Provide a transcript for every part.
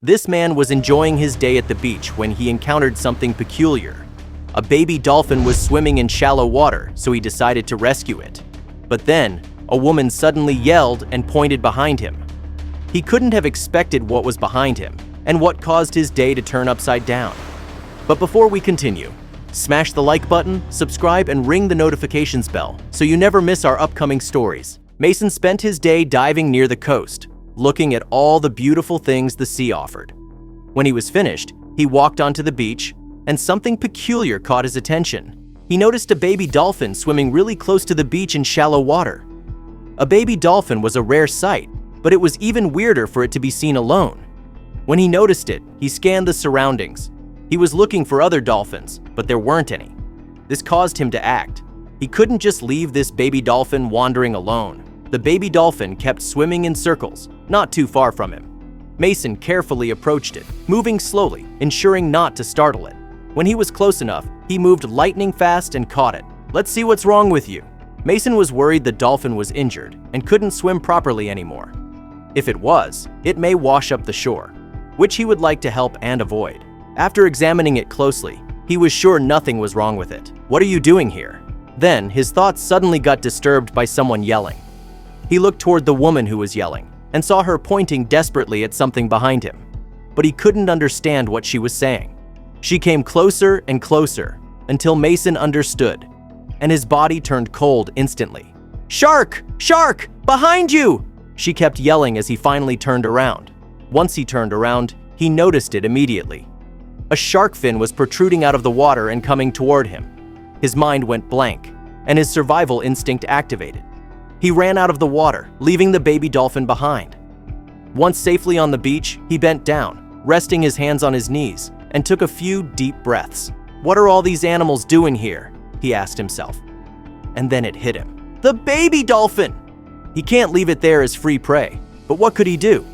This man was enjoying his day at the beach when he encountered something peculiar. A baby dolphin was swimming in shallow water, so he decided to rescue it. But then, a woman suddenly yelled and pointed behind him. He couldn't have expected what was behind him, and what caused his day to turn upside down. But before we continue, smash the like button, subscribe, and ring the notifications bell so you never miss our upcoming stories. Mason spent his day diving near the coast, looking at all the beautiful things the sea offered. When he was finished, he walked onto the beach, and something peculiar caught his attention. He noticed a baby dolphin swimming really close to the beach in shallow water. A baby dolphin was a rare sight, but it was even weirder for it to be seen alone. When he noticed it, he scanned the surroundings. He was looking for other dolphins, but there weren't any. This caused him to act. He couldn't just leave this baby dolphin wandering alone. The baby dolphin kept swimming in circles, not too far from him. Mason carefully approached it, moving slowly, ensuring not to startle it. When he was close enough, he moved lightning fast and caught it. "Let's see what's wrong with you." Mason was worried the dolphin was injured and couldn't swim properly anymore. If it was, it may wash up the shore, which he would like to help and avoid. After examining it closely, he was sure nothing was wrong with it. "What are you doing here?" Then, his thoughts suddenly got disturbed by someone yelling. He looked toward the woman who was yelling and saw her pointing desperately at something behind him, but he couldn't understand what she was saying. She came closer and closer until Mason understood, and his body turned cold instantly. "Shark! Shark! Behind you!" she kept yelling as he finally turned around. Once he turned around, he noticed it immediately. A shark fin was protruding out of the water and coming toward him. His mind went blank, and his survival instinct activated. He ran out of the water, leaving the baby dolphin behind. Once safely on the beach, he bent down, resting his hands on his knees, and took a few deep breaths. "What are all these animals doing here?" he asked himself. And then it hit him. The baby dolphin! He can't leave it there as free prey, but what could he do?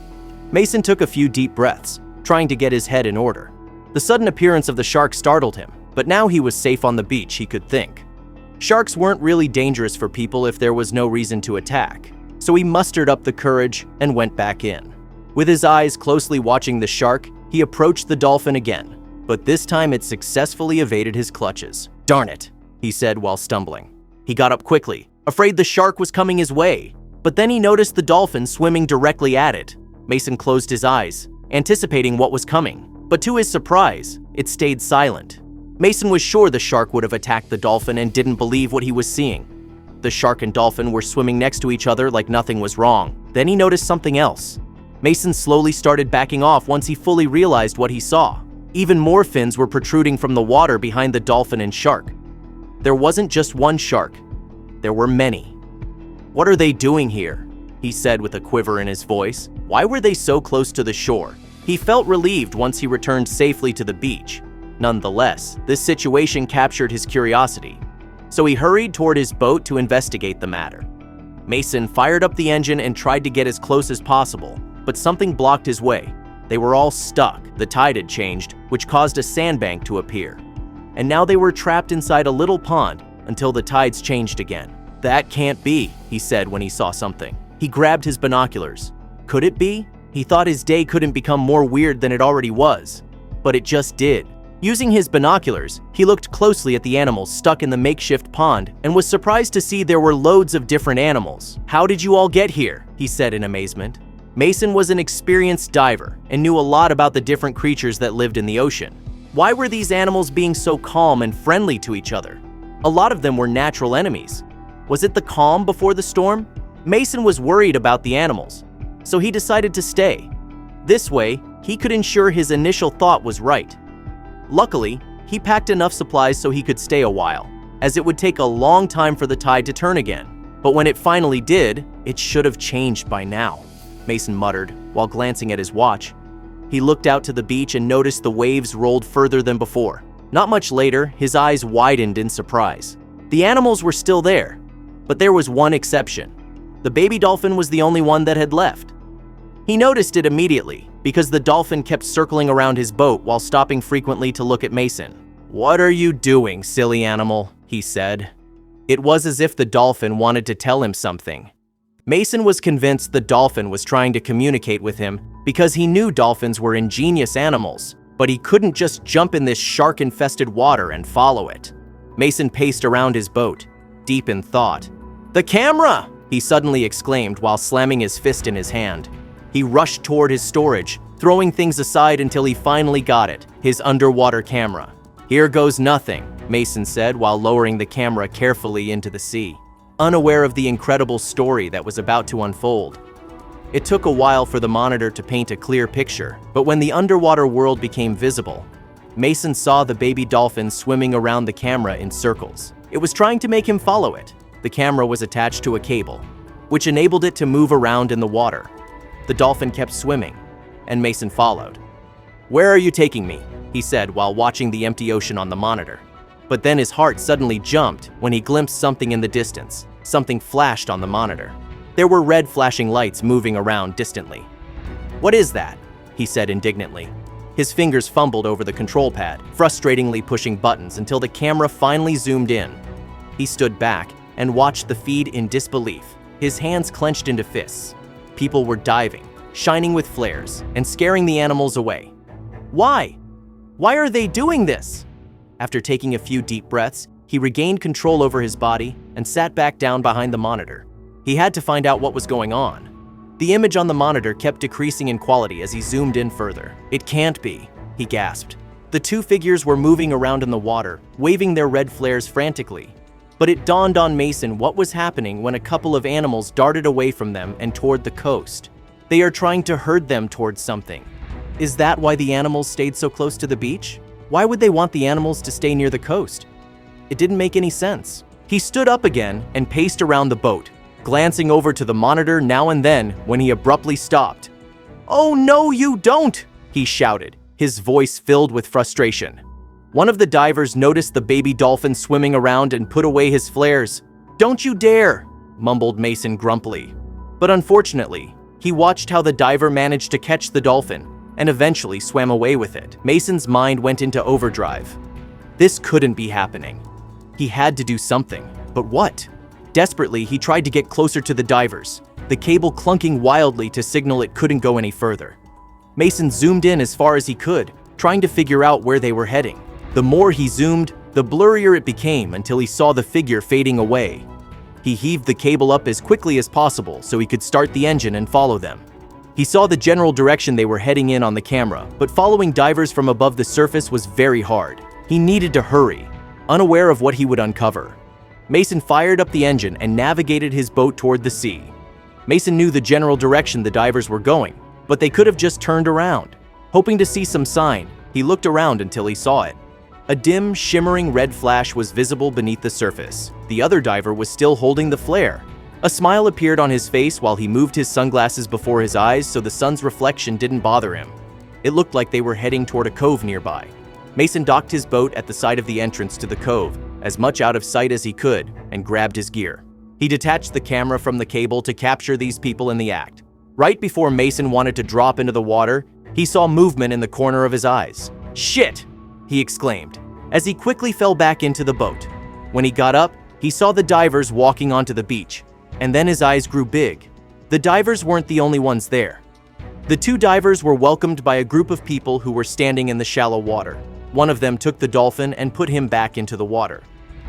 Mason took a few deep breaths, trying to get his head in order. The sudden appearance of the shark startled him, but now he was safe on the beach, he could think. Sharks weren't really dangerous for people if there was no reason to attack, so he mustered up the courage and went back in. With his eyes closely watching the shark, he approached the dolphin again, but this time it successfully evaded his clutches. "Darn it," he said while stumbling. He got up quickly, afraid the shark was coming his way, but then he noticed the dolphin swimming directly at it. Mason closed his eyes, anticipating what was coming, but to his surprise, it stayed silent. Mason was sure the shark would have attacked the dolphin and didn't believe what he was seeing. The shark and dolphin were swimming next to each other like nothing was wrong. Then he noticed something else. Mason slowly started backing off once he fully realized what he saw. Even more fins were protruding from the water behind the dolphin and shark. There wasn't just one shark. There were many. "What are they doing here?" he said with a quiver in his voice. Why were they so close to the shore? He felt relieved once he returned safely to the beach. Nonetheless, this situation captured his curiosity, so he hurried toward his boat to investigate the matter. Mason fired up the engine and tried to get as close as possible, but something blocked his way. They were all stuck. The tide had changed, which caused a sandbank to appear. And now they were trapped inside a little pond until the tides changed again. "That can't be," he said when he saw something. He grabbed his binoculars. Could it be? He thought his day couldn't become more weird than it already was, but it just did. Using his binoculars, he looked closely at the animals stuck in the makeshift pond and was surprised to see there were loads of different animals. "How did you all get here?" he said in amazement. Mason was an experienced diver and knew a lot about the different creatures that lived in the ocean. Why were these animals being so calm and friendly to each other? A lot of them were natural enemies. Was it the calm before the storm? Mason was worried about the animals, so he decided to stay. This way, he could ensure his initial thought was right. Luckily, he packed enough supplies so he could stay a while, as it would take a long time for the tide to turn again. But when it finally did, it should have changed by now, Mason muttered while glancing at his watch. He looked out to the beach and noticed the waves rolled further than before. Not much later, his eyes widened in surprise. The animals were still there, but there was one exception. The baby dolphin was the only one that had left. He noticed it immediately because the dolphin kept circling around his boat while stopping frequently to look at Mason. "What are you doing, silly animal?" he said. It was as if the dolphin wanted to tell him something. Mason was convinced the dolphin was trying to communicate with him because he knew dolphins were ingenious animals, but he couldn't just jump in this shark-infested water and follow it. Mason paced around his boat, deep in thought. "The camera!" he suddenly exclaimed while slamming his fist in his hand. He rushed toward his storage, throwing things aside until he finally got it, his underwater camera. "Here goes nothing," Mason said while lowering the camera carefully into the sea, unaware of the incredible story that was about to unfold. It took a while for the monitor to paint a clear picture, but when the underwater world became visible, Mason saw the baby dolphin swimming around the camera in circles. It was trying to make him follow it. The camera was attached to a cable, which enabled it to move around in the water. The dolphin kept swimming, and Mason followed. "Where are you taking me?" he said while watching the empty ocean on the monitor. But then his heart suddenly jumped when he glimpsed something in the distance. Something flashed on the monitor. There were red flashing lights moving around distantly. "What is that?" he said indignantly. His fingers fumbled over the control pad, frustratingly pushing buttons until the camera finally zoomed in. He stood back and watched the feed in disbelief, his hands clenched into fists. People were diving, shining with flares, and scaring the animals away. Why? Why are they doing this? After taking a few deep breaths, he regained control over his body and sat back down behind the monitor. He had to find out what was going on. The image on the monitor kept decreasing in quality as he zoomed in further. "It can't be," he gasped. The two figures were moving around in the water, waving their red flares frantically. But it dawned on Mason what was happening when a couple of animals darted away from them and toward the coast. They are trying to herd them towards something. Is that why the animals stayed so close to the beach? Why would they want the animals to stay near the coast? It didn't make any sense. He stood up again and paced around the boat, glancing over to the monitor now and then when he abruptly stopped. "Oh no, you don't!" he shouted, his voice filled with frustration. One of the divers noticed the baby dolphin swimming around and put away his flares. "Don't you dare!" mumbled Mason grumpily. But unfortunately, he watched how the diver managed to catch the dolphin and eventually swam away with it. Mason's mind went into overdrive. This couldn't be happening. He had to do something, but what? Desperately, he tried to get closer to the divers, the cable clunking wildly to signal it couldn't go any further. Mason zoomed in as far as he could, trying to figure out where they were heading. The more he zoomed, the blurrier it became until he saw the figure fading away. He heaved the cable up as quickly as possible so he could start the engine and follow them. He saw the general direction they were heading in on the camera, but following divers from above the surface was very hard. He needed to hurry, unaware of what he would uncover. Mason fired up the engine and navigated his boat toward the sea. Mason knew the general direction the divers were going, but they could have just turned around. Hoping to see some sign, he looked around until he saw it. A dim, shimmering red flash was visible beneath the surface. The other diver was still holding the flare. A smile appeared on his face while he moved his sunglasses before his eyes so the sun's reflection didn't bother him. It looked like they were heading toward a cove nearby. Mason docked his boat at the side of the entrance to the cove, as much out of sight as he could, and grabbed his gear. He detached the camera from the cable to capture these people in the act. Right before Mason wanted to drop into the water, he saw movement in the corner of his eyes. "Shit!" he exclaimed, as he quickly fell back into the boat. When he got up, he saw the divers walking onto the beach, and then his eyes grew big. The divers weren't the only ones there. The two divers were welcomed by a group of people who were standing in the shallow water. One of them took the dolphin and put him back into the water.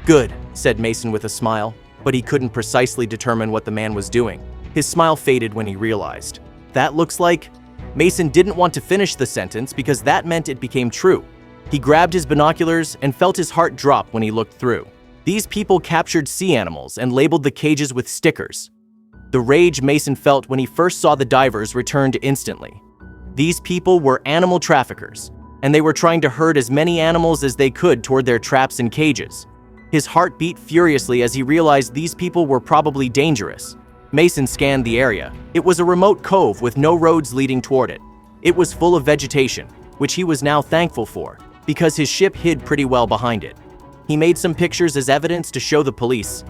"Good," said Mason with a smile, but he couldn't precisely determine what the man was doing. His smile faded when he realized. "That looks like..." Mason didn't want to finish the sentence because that meant it became true. He grabbed his binoculars and felt his heart drop when he looked through. These people captured sea animals and labeled the cages with stickers. The rage Mason felt when he first saw the divers returned instantly. These people were animal traffickers, and they were trying to herd as many animals as they could toward their traps and cages. His heart beat furiously as he realized these people were probably dangerous. Mason scanned the area. It was a remote cove with no roads leading toward it. It was full of vegetation, which he was now thankful for, because his ship hid pretty well behind it. He made some pictures as evidence to show the police.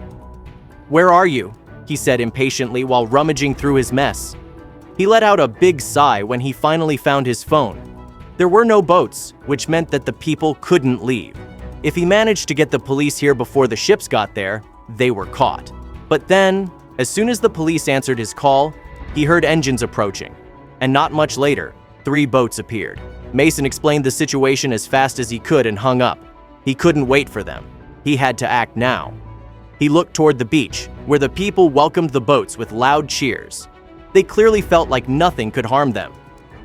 "Where are you?" he said impatiently while rummaging through his mess. He let out a big sigh when he finally found his phone. There were no boats, which meant that the people couldn't leave. If he managed to get the police here before the ships got there, they were caught. But then, As soon as the police answered his call, he heard engines approaching, and not much later, 3 boats appeared. Mason explained the situation as fast as he could and hung up. He couldn't wait for them. He had to act now. He looked toward the beach, where the people welcomed the boats with loud cheers. They clearly felt like nothing could harm them.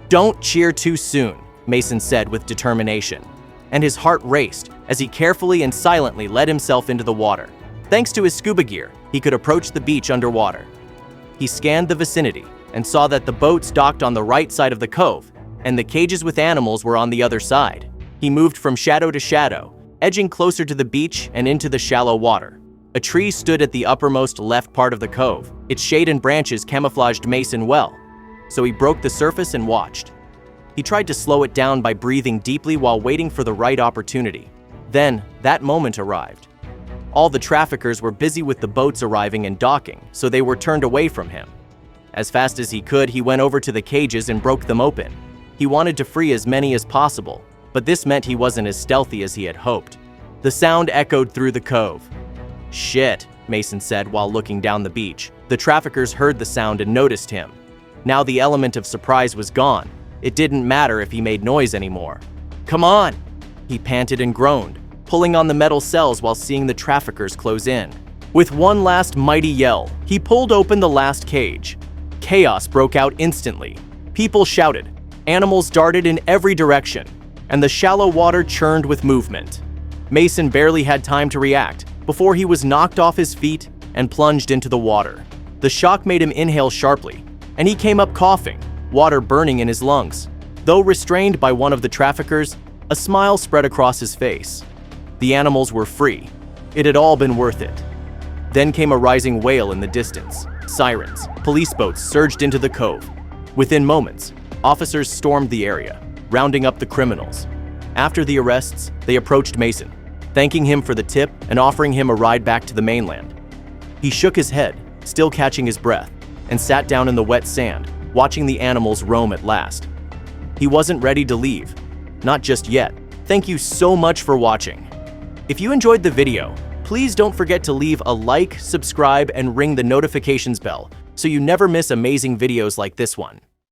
"Don't cheer too soon," Mason said with determination, and his heart raced as he carefully and silently let himself into the water. Thanks to his scuba gear, he could approach the beach underwater. He scanned the vicinity and saw that the boats docked on the right side of the cove, and the cages with animals were on the other side. He moved from shadow to shadow, edging closer to the beach and into the shallow water. A tree stood at the uppermost left part of the cove. Its shade and branches camouflaged Mason well, so he broke the surface and watched. He tried to slow it down by breathing deeply while waiting for the right opportunity. Then, that moment arrived. All the traffickers were busy with the boats arriving and docking, so they were turned away from him. As fast as he could, he went over to the cages and broke them open. He wanted to free as many as possible, but this meant he wasn't as stealthy as he had hoped. The sound echoed through the cove. "Shit," Mason said while looking down the beach. The traffickers heard the sound and noticed him. Now the element of surprise was gone. It didn't matter if he made noise anymore. "Come on!" He panted and groaned, pulling on the metal cells while seeing the traffickers close in. With one last mighty yell, he pulled open the last cage. Chaos broke out instantly. People shouted, animals darted in every direction, and the shallow water churned with movement. Mason barely had time to react before he was knocked off his feet and plunged into the water. The shock made him inhale sharply, and he came up coughing, water burning in his lungs. Though restrained by one of the traffickers, a smile spread across his face. The animals were free. It had all been worth it. Then came a rising wail in the distance. Sirens, police boats surged into the cove. Within moments, officers stormed the area, rounding up the criminals. After the arrests, they approached Mason, thanking him for the tip and offering him a ride back to the mainland. He shook his head, still catching his breath, and sat down in the wet sand, watching the animals roam at last. He wasn't ready to leave. Not just yet. Thank you so much for watching. If you enjoyed the video, please don't forget to leave a like, subscribe, and ring the notifications bell so you never miss amazing videos like this one.